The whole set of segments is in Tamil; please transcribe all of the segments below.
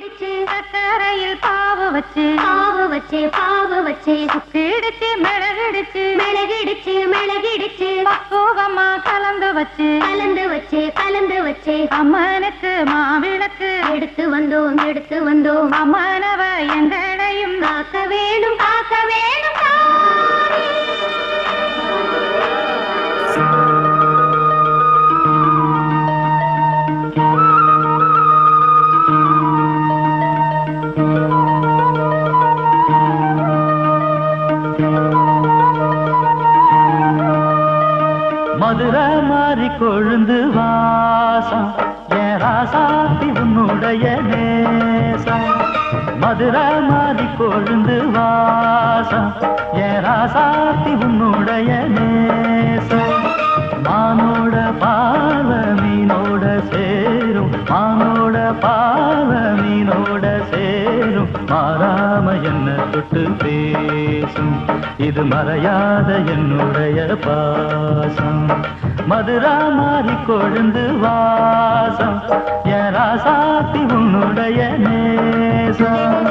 சக்கரையில் பாவு வச்சு சுக்கிடுச்சு மிளகிடுச்சு பக்குவமா கலந்து வச்சு அம்மனுக்கு மாவிளக்கு எடுத்து வந்தோம் அம்மனவ எங்களையும் காக்க வேணும் மதுரை மாறி கொழுந்து வாசம் ஏராசாத்தி உன்னுடைய நேசம் மதுரை மாறி கொழுந்து வாசம் ஏராசாத்தி உன்னுடைய நேசம் மானோட பாவ மீனோட சேரும் மாறாம என்ன தொட்டு பேசும் இது மறையாத என்னுடைய பாசம் மதுரா மாறி கொழுந்து வாசம் ஏராசாத்தி உன்னுடைய நேசம்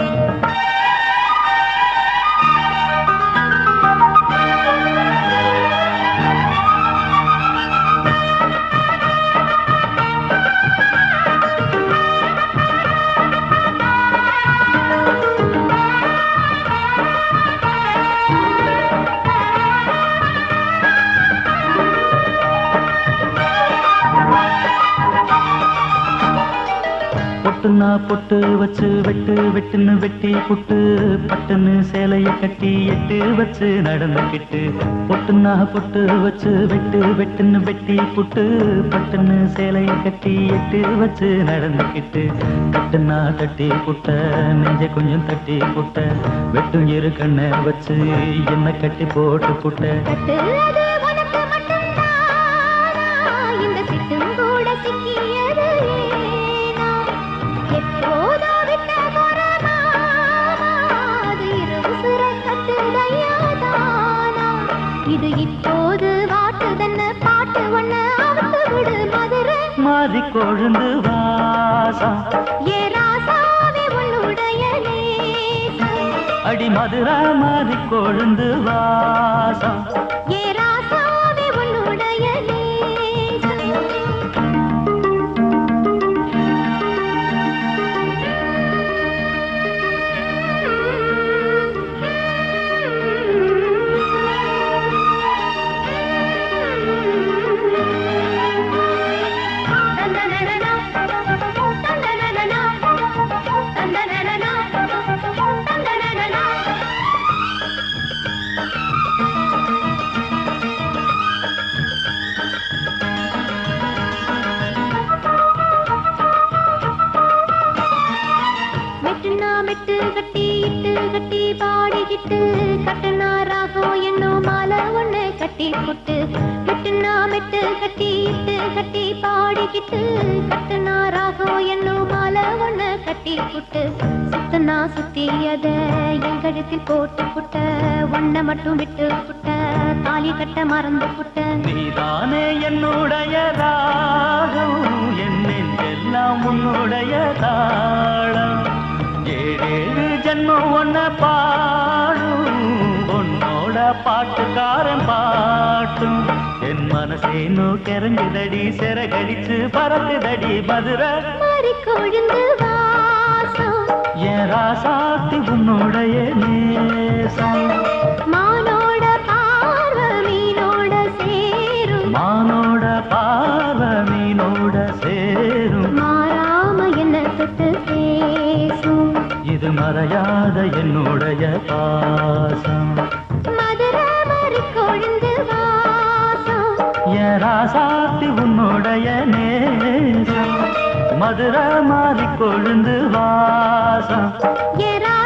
பொட்டுனா பொட்டு வச்சு வெட்டுன்னு வெட்டி புட்டு பட்டுன்னு சேலைய கட்டி எட்டு வச்சு நடந்துக்கிட்டு பொட்டுனா பொட்டு வச்சு வெட்டுன்னு வெட்டி புட்டு பட்டுன்னு சேலைய கட்டி எட்டு வச்சு நடந்துக்கிட்டு கட்டுனா தட்டி புட்ட நெஞ்ச கொஞ்சம் தட்டி புட்ட வெட்டும் இரு கண்ணை வச்சு என்ன கட்டி போட்டு புட்ட இது இப்போது வாட்டுதன்ன பாட்டு ஒண்ண அவுத்து விடு மதுரை மாறி கொழுந்து வாசம் ஏராசாவே உன்னுடைய நேசம் அடி மதுரை மாறி கொழுந்து வாசம் ஏராசாவே உன்னுடைய மெட்டு கட்டி இட்டு கட்டி பாடிக்கிட்டு கட்டுனா ராகம் என்னும் மாலை ஒண்ணு கட்டி புட்டு மெட்டுனா மெட்டு கட்டி இட்டு கட்டி பாடிக்கிட்டு கட்டுனா ராகம் என்னும் மாலை ஒண்ணு கட்டி புட்டு சுத்தனா சுத்தியத என் கழுத்தில் போட்டு புட்ட ஒன்ன மட்டும் விட்டு புட்ட தாலி கட்ட மறந்து புட்ட நீதானே என்னுடைய ராகம் என் நெஞ்செல்லாம் உன்னுடைய தாளம் ஏழு ஜன்மம் ஒன்ன பாடும் உன்னோட பாட்டுக்காரன் பாட்டும் என் மனசேனோ கெரங்குதடி சிறகடிச்சு பறக்குதடி மதுரை மாறி கொழுந்து வாசம் ஏராசாத்தி உன்னுடைய நேசம் மானோட பார்வ மீனோட சேரும் மாறாம என்ன தொட்டு பேசும் இது மறையாத என்னுடைய பாசம் மதுரை மாறி கொழுந்து வாசம் ஏராசாத்தி உன்னுடைய நேசம் மதுரை மாறி கொழுந்து வாசம் ஏரா